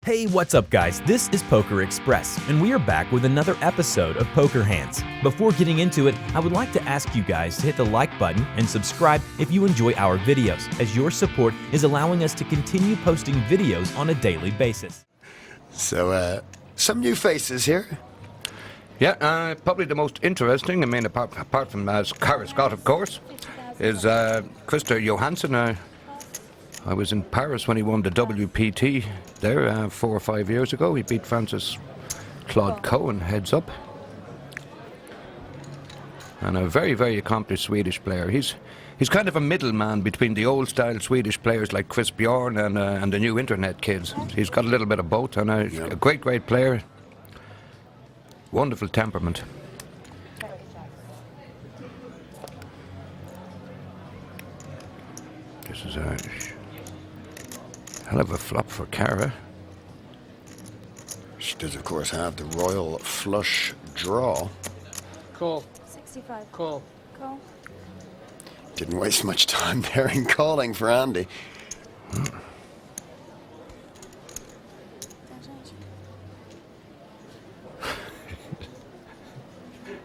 Hey, what's up guys? This is PokerXpress, and we are back with another episode of Poker Hands. Before getting into it, I would like to ask you guys to hit the like button and subscribe if you enjoy our videos, as your support is allowing us to continue posting videos on a daily basis. So, some new faces here. Yeah, probably the most interesting, I mean, apart from Cara Scott, of course, is Christer Johansson. I was in Paris when he won the WPT there 4 or 5 years ago. He beat Francis Claude Cohen heads up. And a very, very accomplished Swedish player. He's kind of a middleman between the old-style Swedish players like Chris Bjorn and the new internet kids. He's got a little bit of both, and a great, great player. Wonderful temperament. This is a hell of a flop for Cara. She does, of course, have the royal flush draw. Call. 65. Call. Call. Didn't waste much time there in calling for Andy.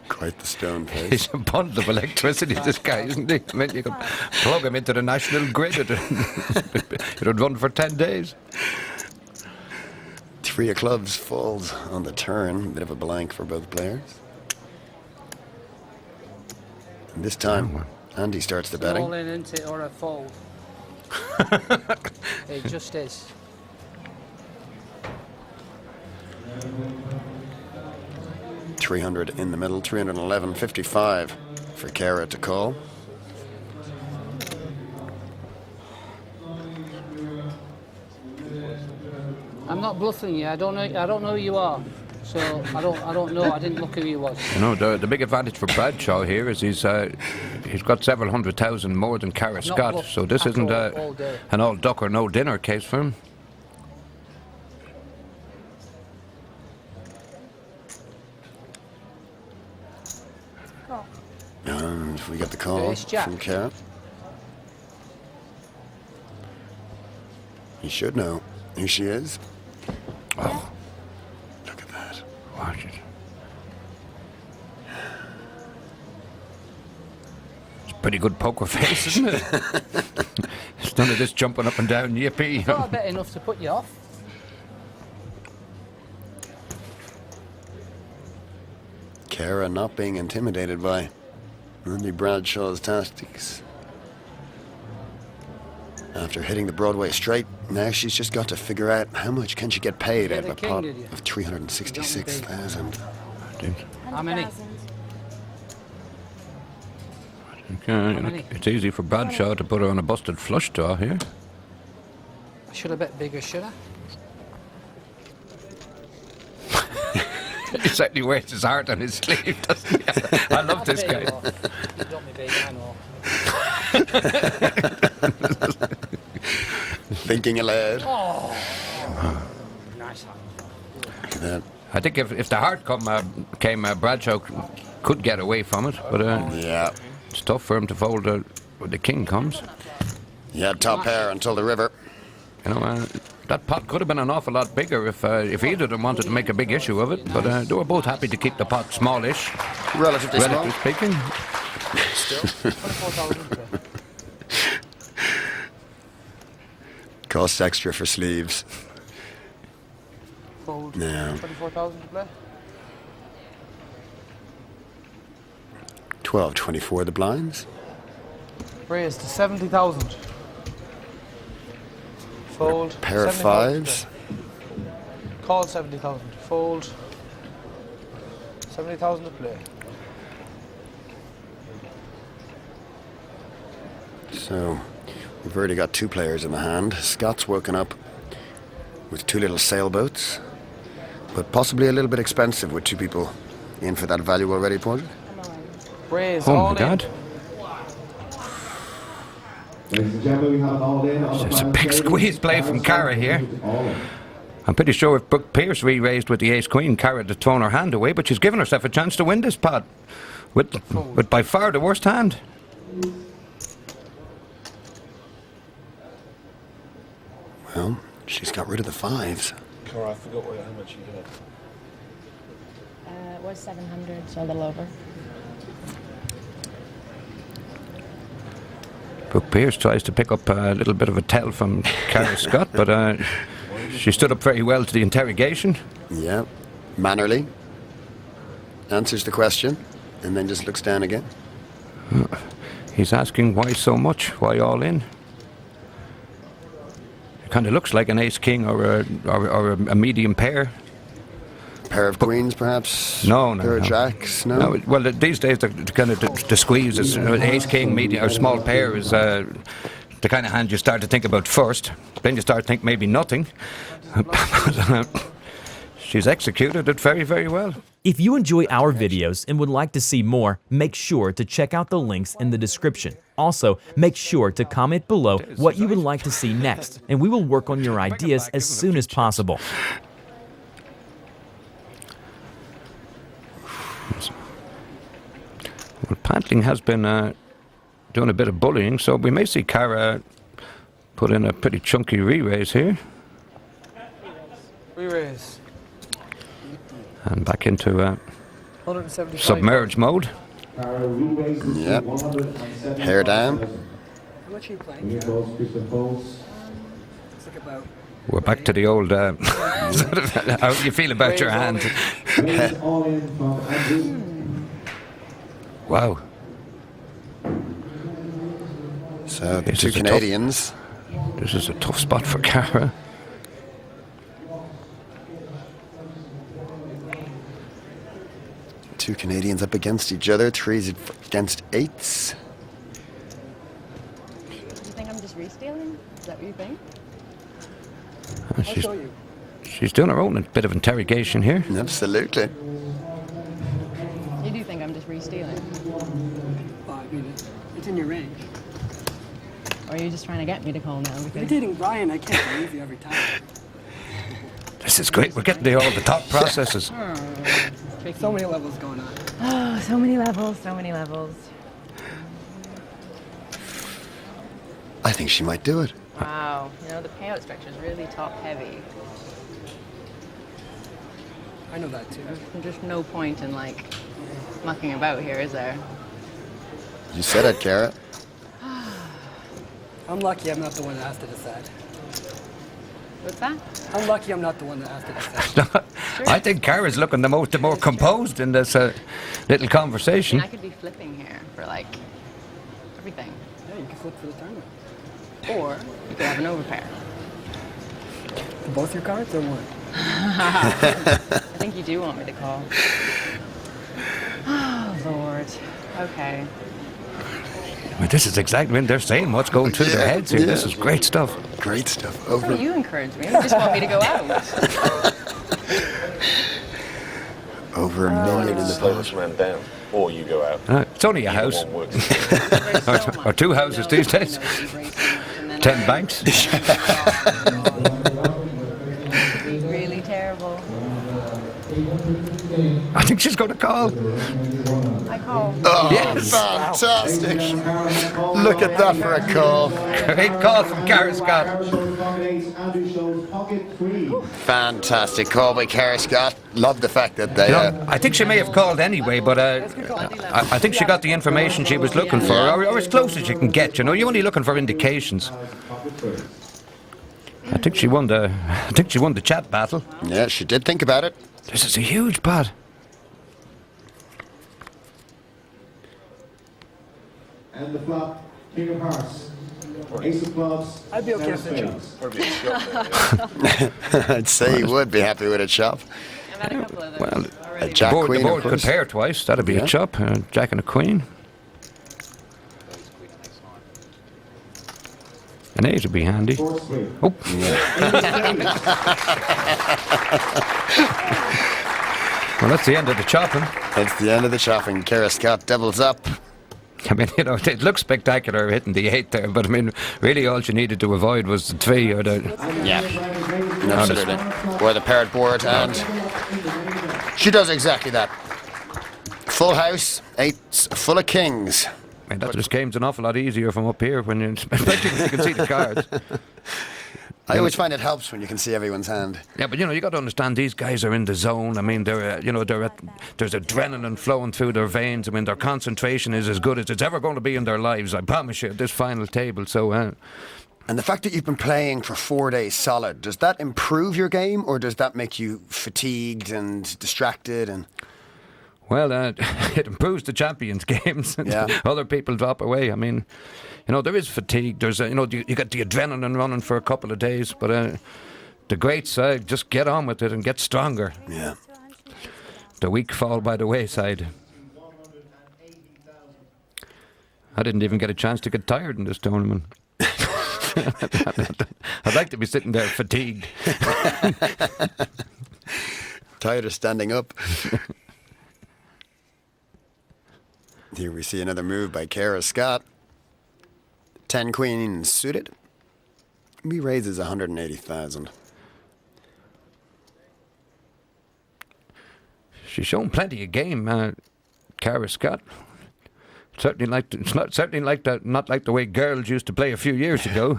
Quite the stone face. He's a bundle of electricity, this guy, isn't he? I mean, you could plug him into the national grid. It would run for 10 days. 3 of clubs falls on the turn. Bit of a blank for both players. And this time, Andy starts the betting. All in, isn't it, or a fold? It just is. $300 in the middle, 311.55 for Cara to call. I'm not bluffing you. I don't know who you are. So I don't know. I didn't look who you was. You know, the big advantage for Bradshaw here is he's got several 100,000 more than Cara Scott. So this isn't an all duck or no dinner case for him. Call. And we got the call from Cara. He should know who she is. Oh, Look at that. watch it. It's a pretty good poker face, isn't it? It's none of this jumping up and down, yippee. Not a bit enough to put you off. Cara not being intimidated by Andy Bradshaw's tactics. After hitting the Broadway straight, now she's just got to figure out how much can she get paid out of a pot of 366,000. How many? Okay, it's easy for Bradshaw to put her on a busted flush draw here. I should have bet bigger, should I? He certainly wears his heart on his sleeve, doesn't he? I love this guy. You got me big, I know. Thinking aloud. Oh, nice hand. Look at that. I think if the heart came, Bradshaw could get away from it, but Yeah. it's tough for him to fold when the king comes. He had top pair until the river. You know, that pot could have been an awful lot bigger if either of them wanted to make a big issue of it, but they were both happy to keep the pot smallish, Relatively small. speaking. Still. 24,000. Costs extra for sleeves. Fold. No. 24,000 to play. 12.24 the blinds. Raised to 70,000. Fold. Pair of 70,000 fives. to play. Call 70,000. Fold. 70,000 to play. So we've already got 2 players in the hand. Scott's woken up with 2 little sailboats, but possibly a little bit expensive with 2 people in for that value already, Porter. Raise Oh all my God. It's a big squeeze play from Cara here. I'm pretty sure if Brooke Pierce re-raised with the ace-queen, Cara would have thrown her hand away, but she's given herself a chance to win this pot with by far the worst hand. Well, she's got rid of the fives. Cara, I forgot how much you had. It was 700, so a little over. Brooke Pierce tries to pick up a little bit of a tell from Cara Scott, but she stood up very well to the interrogation. Yeah, mannerly. Answers the question, and then just looks down again. He's asking why so much, why all in. It kind of looks like an ace-king or a medium pair. Pair of queens, perhaps? No. Pair of jacks? No? Well, these days, the kind of the squeeze is ace-king, medium, or small pair is the kind of hand you start to think about first. Then you start to think maybe nothing. She's executed it very, very well. If you enjoy our videos and would like to see more, make sure to check out the links in the description. Also, make sure to comment below what you would like to see next, and we will work on your ideas as soon as possible. Well, Pantling has been doing a bit of bullying, so we may see Cara put in a pretty chunky re-raise here. Re-raise. And back into 175. submerge mode. Yep. Hair down. How much are you playing? It's like about. We're back to the old. How do you feel about your hand? Wow. So the This two is a Canadians. This is a tough spot for Cara. Two Canadians up against each other. Threes against eights. Do you think I'm just re-stealing? Is that what you think? I'll show you. She's doing her own bit of interrogation here. Absolutely. You do think I'm just re-stealing? Well, I mean, it's in your range. Or are you just trying to get me to call now? You're Because dating Brian, I can't believe you every time. This is great. We're getting all the top processes. So many levels going on. oh, so many levels, so many levels. I think she might do it. Wow, you know, the payout structure is really top-heavy. I know that too. There's just no point in, like, mucking about here, is there? You said it, Cara. I'm lucky I'm not the one that has to decide. What's that? I'm lucky I'm not the one that has to decide. I think Cara's looking the more composed in this little conversation. I could be flipping here for, like, everything. Yeah, you can flip for the tournament. Or you could have an overpair. For both your cards or one? I think you do want me to call. Oh, Lord. Okay. Well, this is exactly when they're saying what's going through their heads here. Yeah. This is great stuff. Great stuff. That's what you encourage me. You just want me to go out. Over a million in the Slow pot. this man down, or you go out. It's only a house. One works. There's so much. Or two houses these days. 10 banks. Really terrible. I think she's going to call. I call. Oh, Yes. fantastic. Look at that for a call. Great call from Cara Scott. Fantastic call by Cara Scott. Love the fact that they... I think she may have called anyway, but I think she got the information she was looking for, or as close as you can get. You know, you're only looking for indications. I think she won the chat battle. Yeah, she did think about it. This is a huge pot. And the flop, King of Hearts, Ace of Clubs. I'd be okay with the chop. Probably a shot there. I'd say you would be happy with a chop. I've had a couple of those Well, already. a jack The queen, board of could course. pair twice. That'd be Yeah. a chop. Jack and a queen. An eight would be handy. Four swing. Oh. Well, that's the end of the chopping. That's the end of the chopping. Cara Scott doubles up. I mean, you know, it looks spectacular hitting the 8 there, but I mean, really all she needed to avoid was the 3 or the... Yeah, absolutely. Or the paired board, and she does exactly that. Full house, 8s full of kings. I mean, that just game's an awful lot easier from up here, when you, especially when you can see the cards. I always find it helps when you can see everyone's hand. Yeah, but you got to understand these guys are in the zone. I mean, there's adrenaline flowing through their veins. I mean, their concentration is as good as it's ever going to be in their lives. I promise you, at this final table. So. And the fact that you've been playing for 4 days solid, does that improve your game, or does that make you fatigued and distracted? And well, it improves the champions' games. Other people drop away. I mean, there is fatigue. There's, you get the adrenaline running for a couple of days, but the great side just get on with it and get stronger. Yeah. The weak fall by the wayside. I didn't even get a chance to get tired in this tournament. I'd like to be sitting there fatigued. Tired of standing up. Here we see another move by Kara Scott. 10 queens suited. He raises 180,000. She's shown plenty of game, Kara Scott. Certainly not like the way girls used to play a few years ago.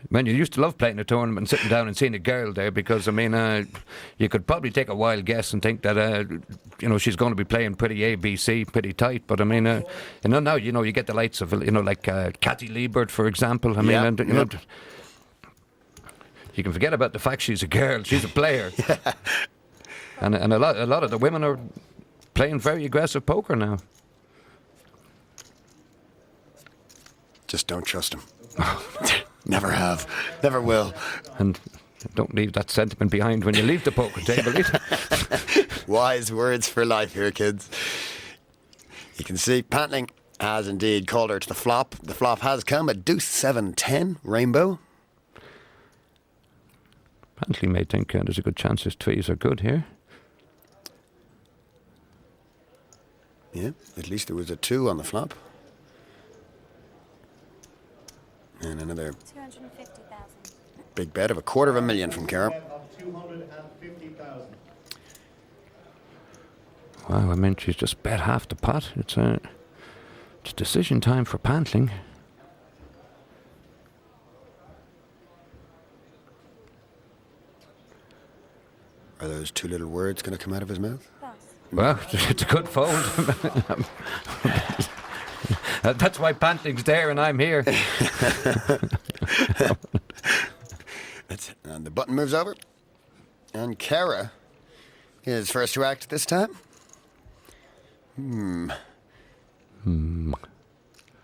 Man, you used to love playing a tournament and sitting down and seeing a girl there because, I mean, you could probably take a wild guess and think that, she's going to be playing pretty ABC, pretty tight. But, I mean, now, you get the likes of, like Kathy Liebert, for example. I mean, you can forget about the fact she's a girl. She's a player. And a lot of the women are playing very aggressive poker now. Just don't trust him. Never have. Never will. And don't leave that sentiment behind when you leave the poker table either. Wise words for life here, kids. You can see Pantling has indeed called her to the flop. The flop has come at deuce 7-10, rainbow. Pantling may think there's a good chance his threes are good here. Yeah, at least there was a 2 on the flop. And another 250,000. big bet of $250,000 from Kara. Wow, I mean, she's just bet half the pot. It's decision time for Pantling. Are those 2 little words going to come out of his mouth? Well, it's a good fold. That's why Pantling's there and I'm here. And the button moves over. And Kara is first to act this time.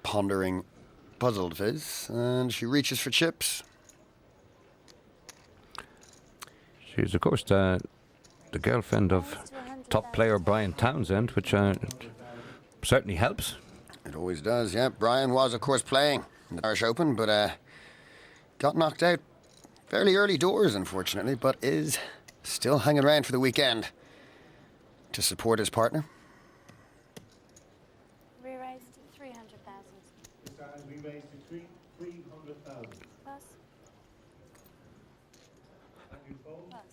Pondering puzzled face. And she reaches for chips. She's, of course, the girlfriend of top player Brian Townsend, which certainly helps. It always does, yeah. Brian was, of course, playing in the Irish Open, but got knocked out fairly early doors, unfortunately, but is still hanging around for the weekend to support his partner. Re-raised to 300,000. Re-raised to 300,000. Plus. Plus.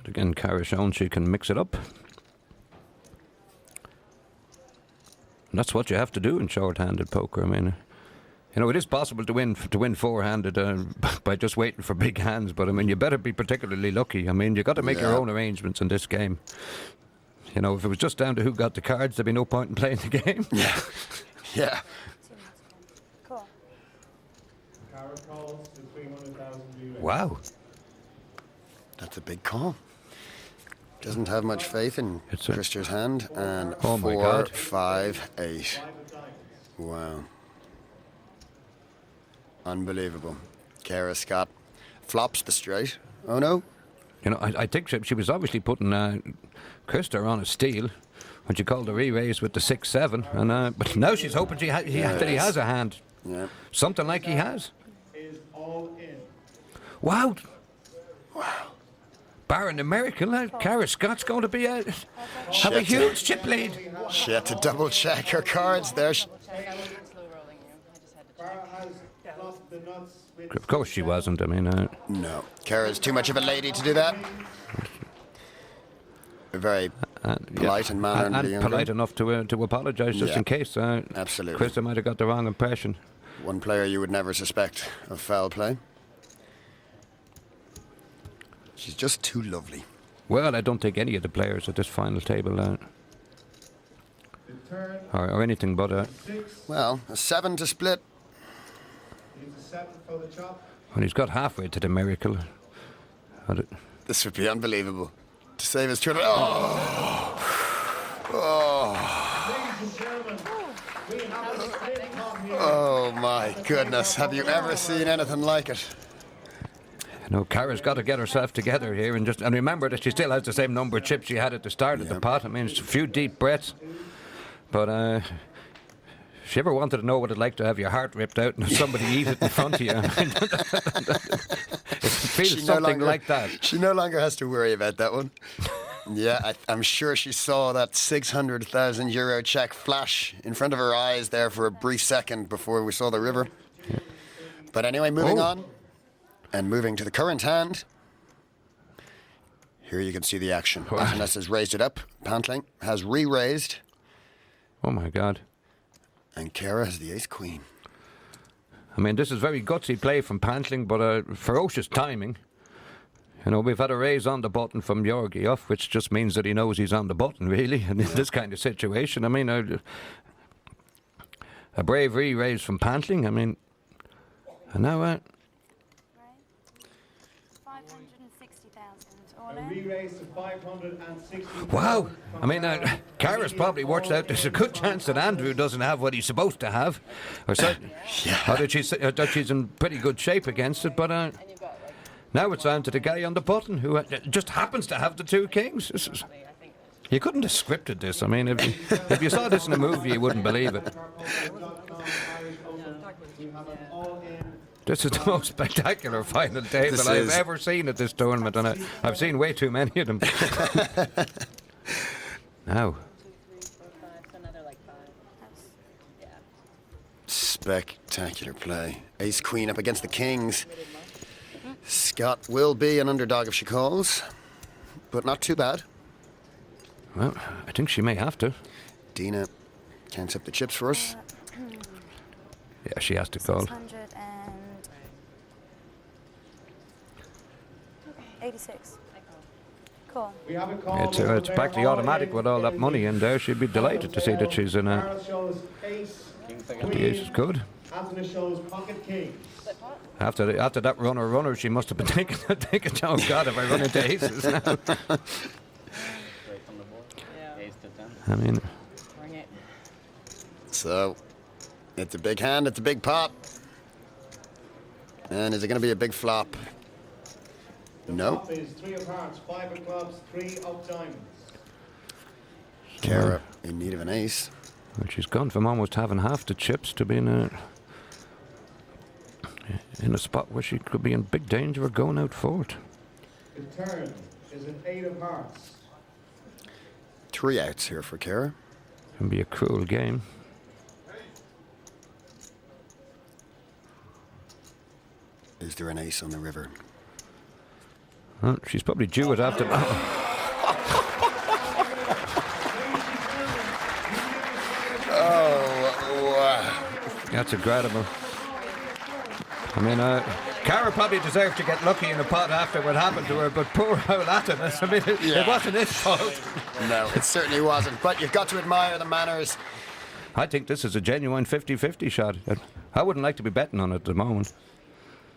Again, Kara shown she can mix it up. And that's what you have to do in short-handed poker. I mean, it is possible to win four-handed by just waiting for big hands, but I mean, you better be particularly lucky. I mean, you got to make your own arrangements in this game. If it was just down to who got the cards, there'd be no point in playing the game. Yeah. Yeah. Cool. Kara calls to 300,000 Wow. That's a big call. Doesn't have much faith in Krister's hand. And Oh my 4, God. 5, 8. Wow. Unbelievable. Kara Scott flops the straight. Oh no. I think she was obviously putting Krister on a steal when she called the re-raise with the 6-7, and but now she's hoping that he has a hand. Yeah. Something like he has. is all in. Wow. Barring the miracle, Kara Scott's going to be have a huge chip lead. She had to double check her cards there. I wasn't slow rolling you. I just had to check. Kara has lost the nuts with Of course she wasn't. I mean, No. Kara's too much of a lady to do that. Very polite and mannered. and polite enough to apologise just in case. Absolutely. Krista might have got the wrong impression. One player you would never suspect of foul play. She's just too lovely. Well, I don't think any of the players at this final table are anything but Well, a 7 to split. when he's got halfway to the miracle. This would be unbelievable. To save his turn. Oh! Oh my goodness. Have you ever seen anything like it? You know, Cara's got to get herself together here and remember that she still has the same number of chips she had at the start of the pot. I mean, it's a few deep breaths. But if she ever wanted to know what it's like to have your heart ripped out and somebody eat it in front of you, it feels something like that. She no longer has to worry about that one. Yeah, I'm sure she saw that 600,000 euro check flash in front of her eyes there for a brief second before we saw the river. Yeah. But anyway, moving on and moving to the current hand. Here you can see the action. Batoness has raised it up. Pantling has re-raised. Oh my God. And Cara has the ace-queen. I mean, this is very gutsy play from Pantling, but ferocious timing. You know, we've had a raise on the button from Georgiev, which just means that he knows he's on the button, really, in this kind of situation. I mean, a brave re-raise from Pantling. I mean, and now... 560,000 all in. Re-raise to 560,000. Wow! I mean, Cara's probably worked out there's a good chance that Andrew doesn't have what he's supposed to have. Or that she's in pretty good shape against it, but... now it's down to the guy on the button who just happens to have the two kings. You couldn't have scripted this. I mean, if you saw this in a movie, you wouldn't believe it. This is the most spectacular final table I've ever seen at this tournament, and I've seen way too many of them. Now. Spectacular play. Ace-queen up against the kings. Scott will be an underdog if she calls, but not too bad. Well, I think she may have to. Dina counts up the chips for us. Yeah, she has to call. 686. Cool. It's practically automatic with all that money in there. She'd be delighted to see that she's in a... The ace is good. After that runner, she must have been thinking, oh God, if I run into aces now. I mean... So, it's a big hand, it's a big pot. And is it going to be a big flop? No. Flop is 3 of hearts, 5 of clubs, 3 of diamonds. Cara in need of an ace. Well, she's gone from almost having half the chips to being in a spot where she could be in big danger of going out fourth. The turn is an 8 of hearts. 3 outs here for Cara. Can be a cruel game. Is there an ace on the river? Well, she's probably due it after... Oh, wow. That's incredible. I mean, Cara probably deserved to get lucky in the pot after what happened to her, but poor old Attibution, I mean, it wasn't his fault. No, it certainly wasn't, but you've got to admire the manners. I think this is a genuine 50-50 shot. I wouldn't like to be betting on it at the moment.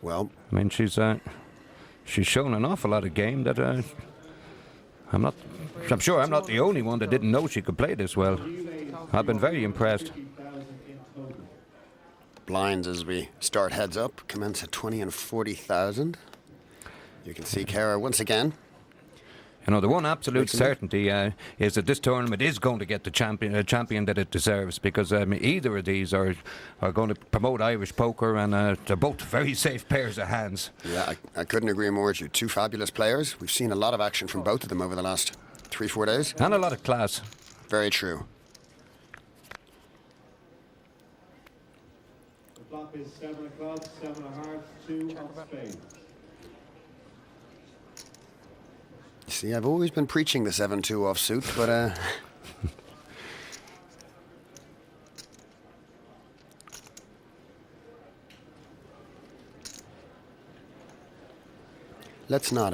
Well, I mean, she's shown an awful lot of game that I'm sure I'm not the only one that didn't know she could play this well. I've been very impressed. Blinds as we start heads up commence at 20 and 40,000. You can see Cara once again. You know, the one absolute certainty is that this tournament is going to get the champion that it deserves, because either of these are going to promote Irish poker, and they're both very safe pairs of hands. Yeah, I couldn't agree more with you. Two fabulous players. We've seen a lot of action from both of them over the last 3-4 days. And a lot of class. Very true. The flop is 7 of clubs, 7 of hearts, 2 of spades. You see, I've always been preaching the 7-2 offsuit, but Let's not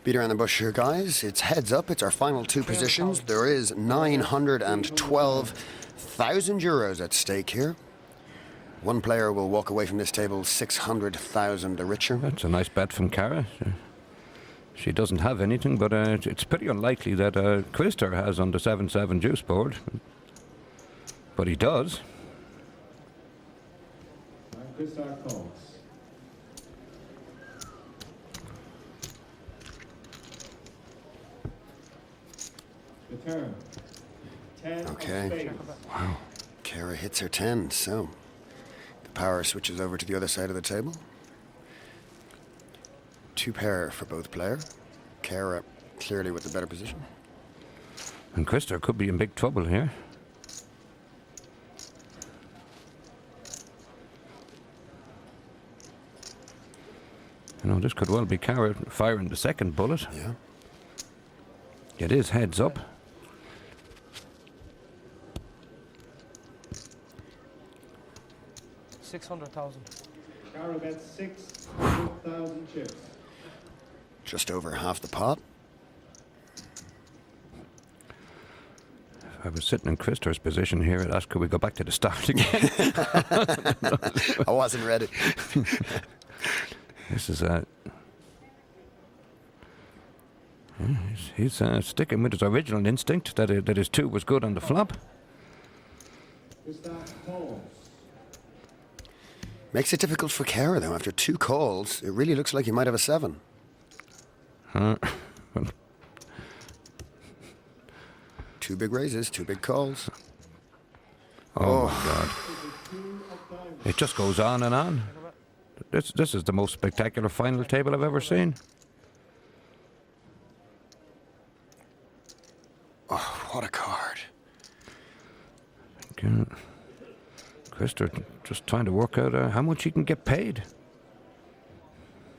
beat around the bush here, guys. It's heads up. It's our final two positions. There is 912,000 euros at stake here. One player will walk away from this table 600,000 the richer. That's a nice bet from Cara. She doesn't have anything, but it's pretty unlikely that Krister has on the 7-7 juice board. But he does. And Krister calls. The turn. 10 Okay. of spades. Wow. Cara hits her 10, so the power switches over to the other side of the table. Two pair for both players. Cara clearly with the better position. And Krister could be in big trouble here. You know, this could well be Cara firing the second bullet. Yeah. It is heads up. $600,000. Cara bets 600,000 chips. Just over half the pot. If I was sitting in Krister's position here, I'd ask, could we go back to the start again? I wasn't ready. This is he's sticking with his original instinct that his 2 was good on the flop. Krister calls. Makes it difficult for Cara though. After 2 calls, it really looks like he might have a 7. Two big raises, 2 big calls. Oh my God! It just goes on and on. This is the most spectacular final table I've ever seen. Oh, what a card. Krister just trying to work out how much he can get paid.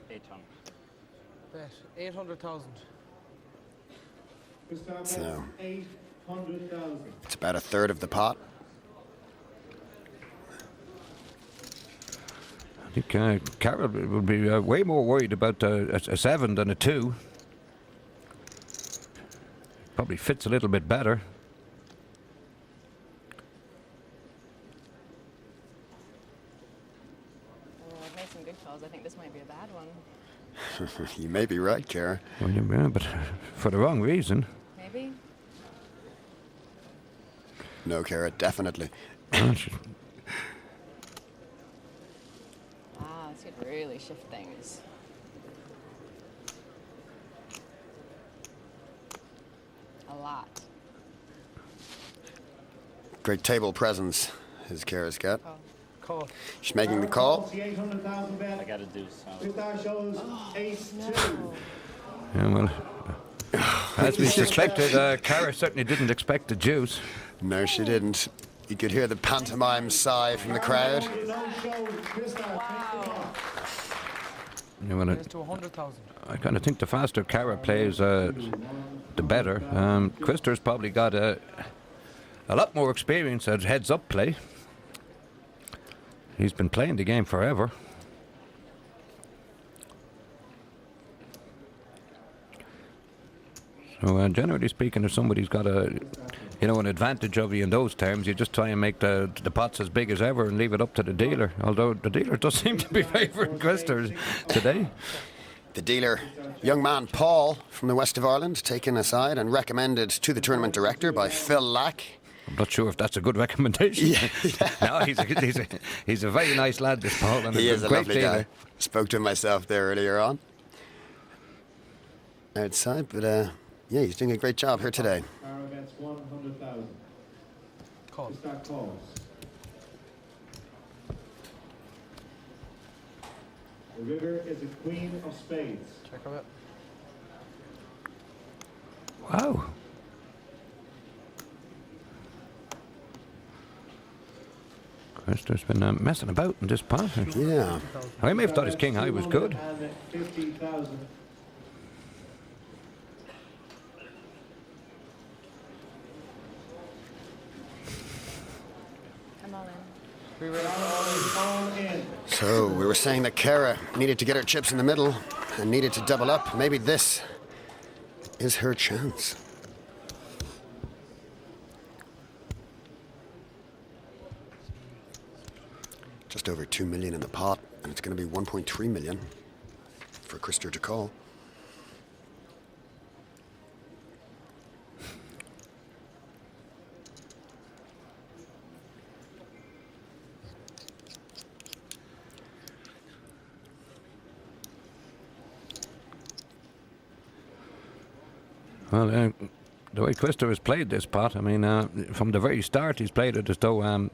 800. Bet 800,000. Krister bets So. 800,000. It's about a third of the pot. I think Cara would be way more worried about a 7 than a 2. Probably fits a little bit better. I've made some good calls. I think this might be a bad one. You may be right, Cara. Well, yeah, but for the wrong reason. Maybe? No, Cara, definitely. Ah, This could really shift things. A lot. Great table presence has Cara's got. Call. She's making the Cara call. calls the 800,000 bet. I gotta do so. Krister shows ace-2. yeah, well, as we suspected, Cara certainly didn't expect the juice. No, she didn't. You could hear the pantomime sigh from the crowd. No show. Krister takes the call. Yeah, well, It's to 100,000. I kind of think the faster Cara plays, the better. Krister's probably got a lot more experience at heads-up play. He's been playing the game forever. So generally speaking, if somebody's got an advantage of you in those terms, you just try and make the pots as big as ever and leave it up to the dealer. Although the dealer does seem to be favouring Krister today. The dealer, young man Paul from the west of Ireland, taken aside and recommended to the tournament director by Phil Lack. I'm not sure if that's a good recommendation. Yeah. No, he's a very nice lad, this Paul, and He a is a great lovely dealer. guy. Spoke to him myself there earlier on. Outside, but yeah, he's doing a great job here today. Cara bets 100,000. Call. Krister calls. The river is a queen of spades. Check her out. Wow. Krister's been messing about in this pot. Yeah. I may have thought his king high was good. 250,000. I'm all in. All in. So we were saying that Kara needed to get her chips in the middle and needed to double up. Maybe this is her chance. Just over 2 million in the pot, and it's going to be 1.3 million for Krister to call. Well, the way Krister has played this pot, I mean, from the very start, he's played it as though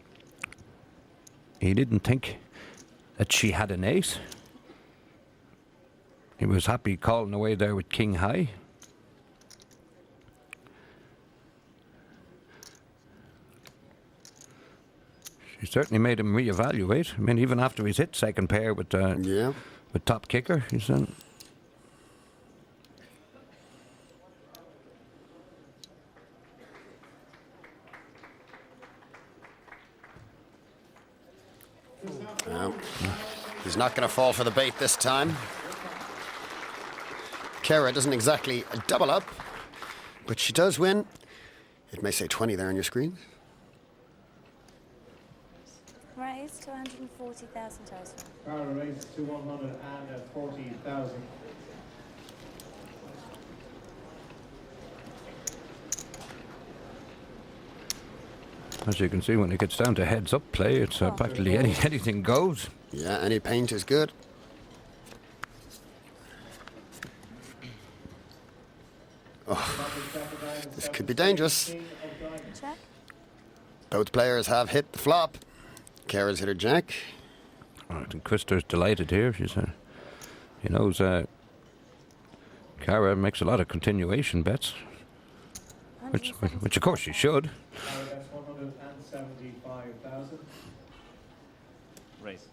he didn't think that she had an ace. He was happy calling away there with king high. She certainly made him reevaluate. I mean, even after he's hit second pair with with top kicker, he's No, he's not going to fall for the bait this time. Kara doesn't exactly double up, but she does win. It may say 20 there on your screen. Raise to 140,000 total. Kara raised to 140,000. as you can see, when it gets down to heads-up play, it's practically anything goes. Yeah, any paint is good. Oh, this could be dangerous. Check. Both players have hit the flop. Kara's hit her jack. I think Krister's delighted here. She's, he knows Kara makes a lot of continuation bets, which of course she should. Kara gets 175,000. Raise.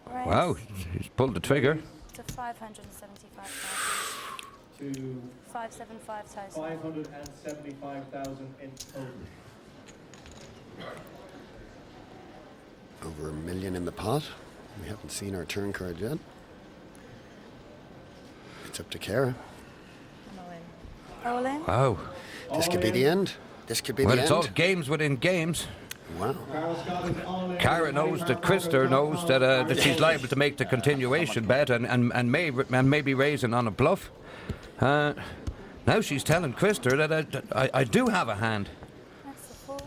Raise Wow, he's pulled the trigger. to 575,000. To 575 total. 575,000 in total. Over $1 million in the pot. We haven't seen our turn card yet. It's up to Kara. All in. Wow. This could be the end. This could be Well, the it's end. all games within games. Wow. Kara's got it all in. Kara knows that Krister knows that she's liable to make the continuation bet and may be raising on a bluff. Now she's telling Krister that I do have a hand. That's the full.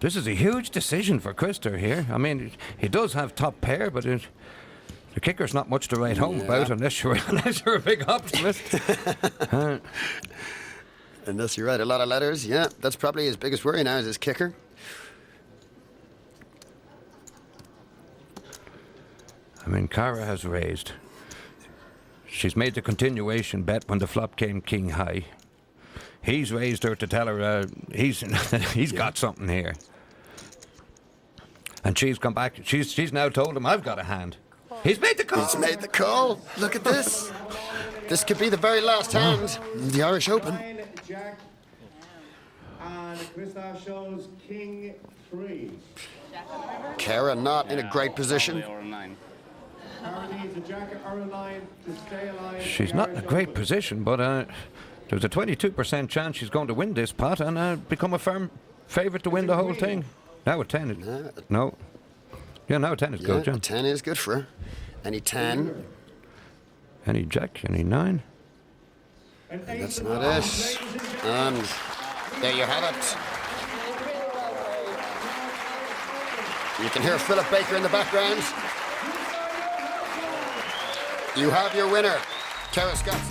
This is a huge decision for Krister here. I mean, he does have top pair, but the kicker's not much to write home about unless you're a big optimist. Unless you write a lot of letters, yeah, that's probably his biggest worry now is his kicker. I mean, Kara has raised. She's made the continuation bet when the flop came king high. He's raised her to tell her he's got something here. And she's come back. She's now told him, I've got a hand. He's made the call. He's made the call. Look at this. This could be the very last hand in the Irish Open. Nine, Jack. And Kristoff shows King 3. Kara not in a great position. Kara needs a Jack or a 9 to stay alive. She's not in a great position, but there's a 22% chance she's going to win this pot and become a firm favourite to win the whole thing. Now a 10. No. Yeah, now a 10 is Yeah, good, John. a 10 is good for her. Any 10. Any jack, any 9. And that's not it. And there you have it. You can hear Philip Baker in the background. You have your winner, Kara Scott.